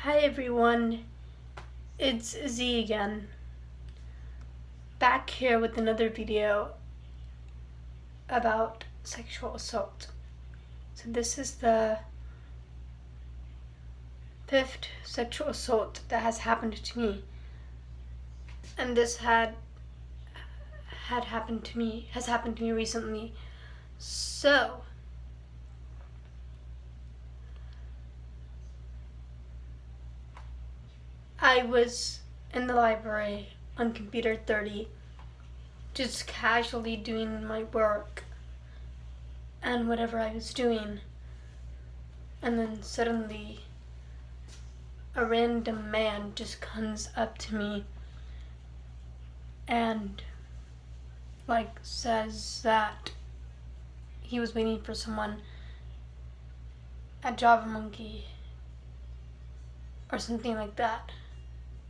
Hi everyone, it's Z again, back here with another video about sexual assault. So this is the 5th sexual assault that has happened to me, and this has happened to me recently. So I was in the library on computer 30, just casually doing my work and whatever I was doing, and then suddenly a random man just comes up to me and says that he was waiting for someone at Java Monkey or something like that,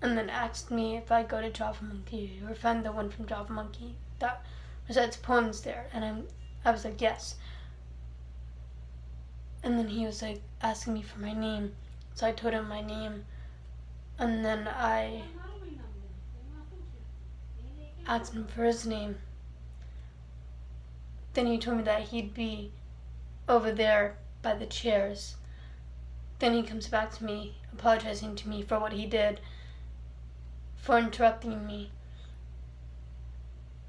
and then asked me if I go to Java Monkey or find the one from Java Monkey that recites poems there, and I was like, yes. And then he was like asking me for my name, so I told him my name, and then I asked him for his name. Then he told me that he'd be over there by the chairs. Then he comes back to me, apologizing to me for what he did, for interrupting me,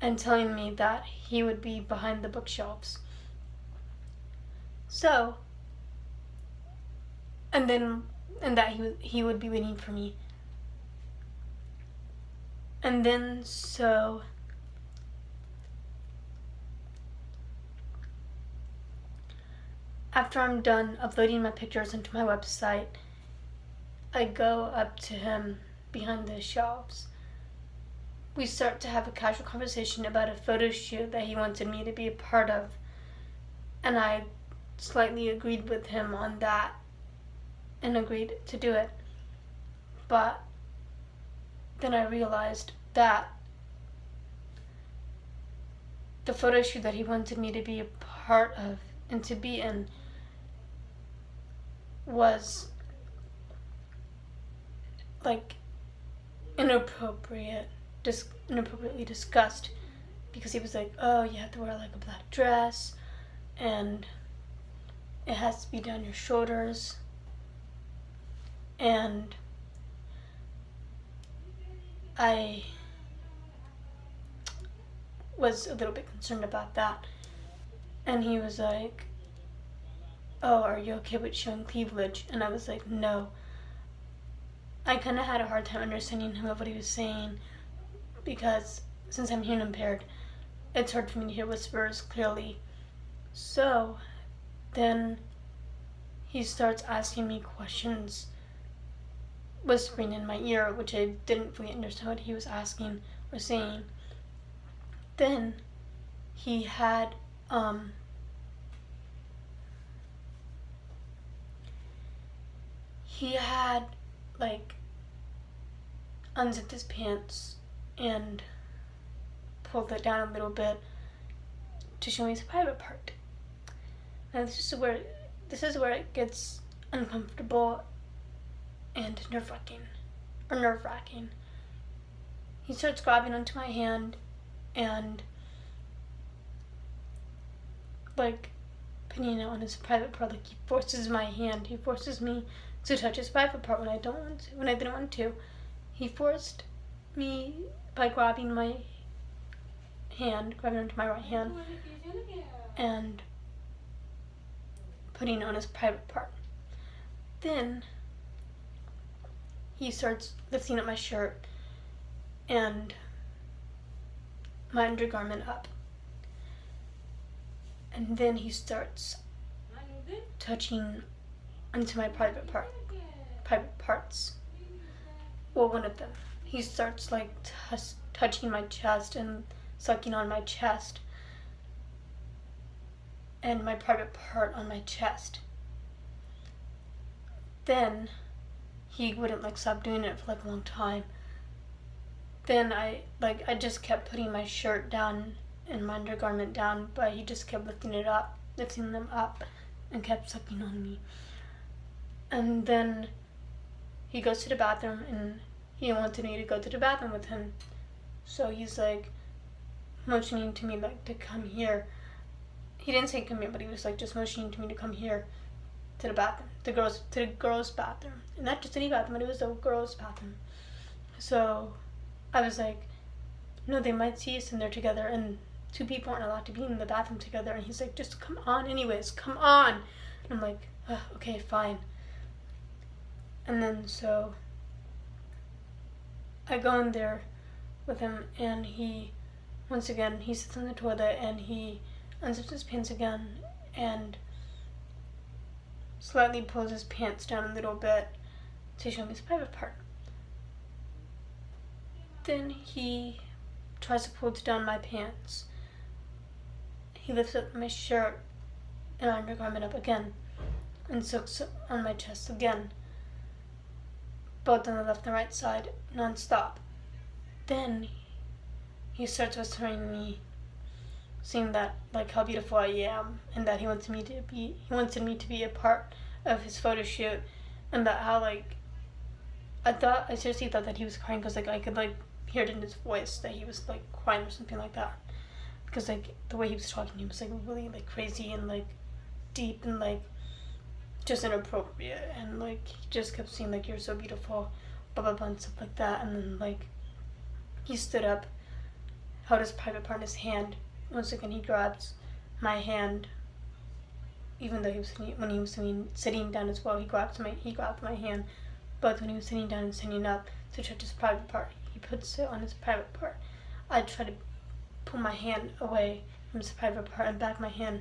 and telling me that he would be behind the bookshelves. So, and that he would be waiting for me. And then so after I'm done uploading my pictures into my website, I go up to him behind the shelves. We start to have a casual conversation about a photo shoot that he wanted me to be a part of, and I slightly agreed with him on that and agreed to do it. But then I realized that the photo shoot that he wanted me to be a part of and to be in was inappropriately discussed, because he was like, oh, you have to wear a black dress and it has to be down your shoulders, and I was a little bit concerned about that. And he was like, oh, are you okay with showing cleavage? And I was like, no. I kind of had a hard time understanding him of what he was saying, because since I'm hearing impaired, it's hard for me to hear whispers clearly. So then he starts asking me questions, whispering in my ear, which I didn't fully understand what he was asking or saying. Then he had unzipped his pants and pulled it down a little bit to show me his private part. Now this is where it gets uncomfortable and nerve-wracking. He starts grabbing onto my hand and putting it on his private part. He forces me to touch his private part when I didn't want to. He forced me by grabbing onto my right hand and putting it on his private part. Then he starts lifting up my shirt and my undergarment up. And then he starts touching onto my private parts. Well, one of them. He starts touching my chest and sucking on my chest and my private part on my chest. Then he wouldn't stop doing it for a long time. Then I just kept putting my shirt down and my undergarment down, but he just kept lifting them up and kept sucking on me. And then he he goes to the bathroom, and he wanted me to go to the bathroom with him. So he's like motioning to me like to come here. He didn't say come here, but he was like just motioning to me to come here to the bathroom, to the girls' bathroom, and not just any bathroom, but it was the girls' bathroom. So I was like, no, they might see us in there together, and two people aren't allowed to be in the bathroom together. And he's like, just come on anyways, come on. And I'm like, okay, fine. And then so I go in there with him, and he, once again, he sits on the toilet, and he unzips his pants again, and slightly pulls his pants down a little bit to show me his private part. Then he tries to pull down my pants. He lifts up my shirt and undergarment up again, and soaks on my chest again, both on the left and right side, nonstop. Then he starts whispering me, saying that like how beautiful I am, and that he wanted me to be a part of his photo shoot, and that how like I seriously thought that he was crying, because like I could like hear it in his voice that he was like crying or something like that, because like the way he was talking, he was like really like crazy and like deep and like just inappropriate, and like he just kept saying like you're so beautiful, blah blah blah and stuff like that. And then like he stood up, held his private part in his hand. Once again he grabs my hand, even though when he was sitting down as well, he grabbed my hand, but when he was sitting down and sitting up to touch his private part, he puts it on his private part. I try to pull my hand away from his private part and back my hand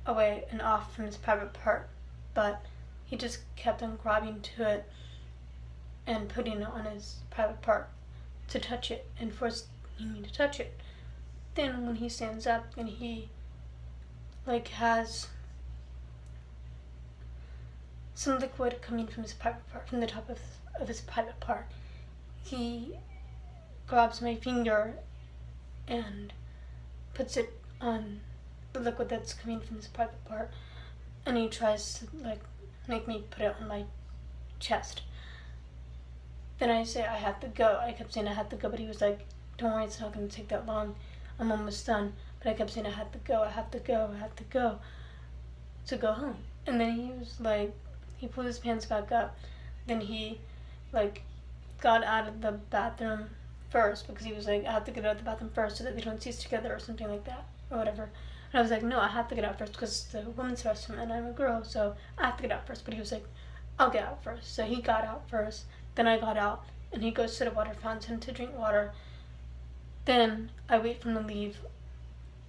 away and off from his private part, but he just kept on grabbing to it and putting it on his private part to touch it and forcing me to touch it. Then when he stands up and he like has some liquid coming from his private part, from the top of his private part, he grabs my finger and puts it on the liquid that's coming from his private part, and he tries to like make me put it on my chest. Then I say I have to go. I kept saying I had to go, but he was like, don't worry, it's not going to take that long, I'm almost done. But I kept saying I had to go to go home. And then he was like, he pulled his pants back up. Then he like got out of the bathroom first, because he was like, I have to get out of the bathroom first so that they don't see us together or something like that or whatever. And I was like, no, I have to get out first because it's the women's restroom and I'm a girl, so I have to get out first. But he was like, I'll get out first. So he got out first. Then I got out, and he goes to the water fountain to drink water. Then I wait for him to leave,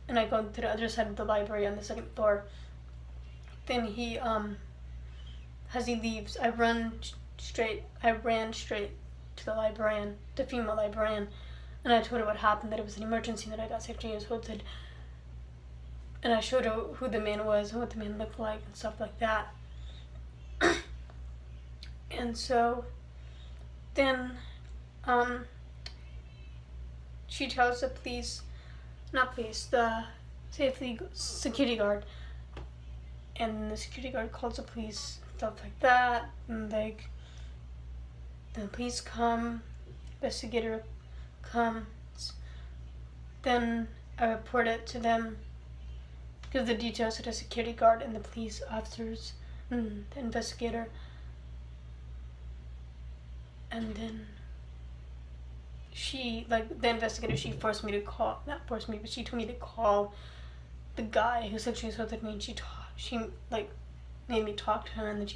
and I go to the other side of the library on the second floor. Then he as he leaves, I ran straight to the librarian, the female librarian, and I told her what happened, that it was an emergency, that I got sexually assaulted. And I showed her who the man was and what the man looked like and stuff like that. And so then she tells the security guard, and the security guard calls the police, stuff like that, and like the police come, investigator comes, then I report it to them, give the details to the security guard and the police officers and the investigator, and then the investigator, she forced me to call, not forced me, but she told me to call the guy who sexually assaulted me, and she made me talk to him, and then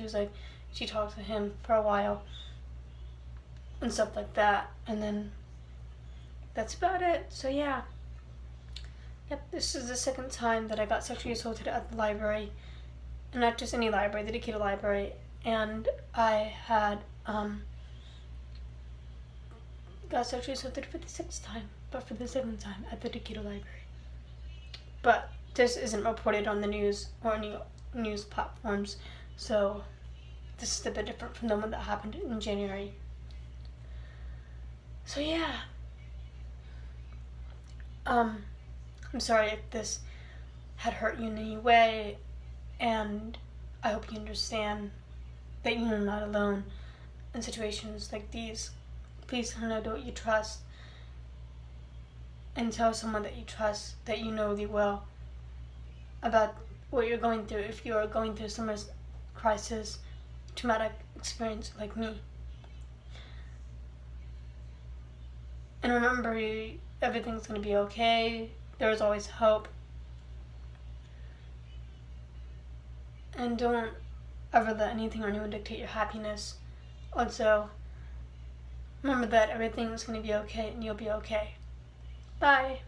she talked to him for a while and stuff like that, and then that's about it. So yeah. Yep, this is the second time that I got sexually assaulted at the library, and not just any library, the Decatur library, and I had got sexually assaulted for the 6th time, but for the 7th time at the Decatur library. But this isn't reported on the news or any news platforms, so this is a bit different from the one that happened in January. So yeah. I'm sorry if this had hurt you in any way, and I hope you understand that you're not alone, in situations like these, please kind of do what you trust and tell someone that you trust, that you know really well, about what you're going through if you're going through some crisis, traumatic experience like me. And remember, everything's going to be okay. There's always hope. And don't ever let anything or anyone dictate your happiness. Also, remember that everything's going to be okay and you'll be okay. Bye.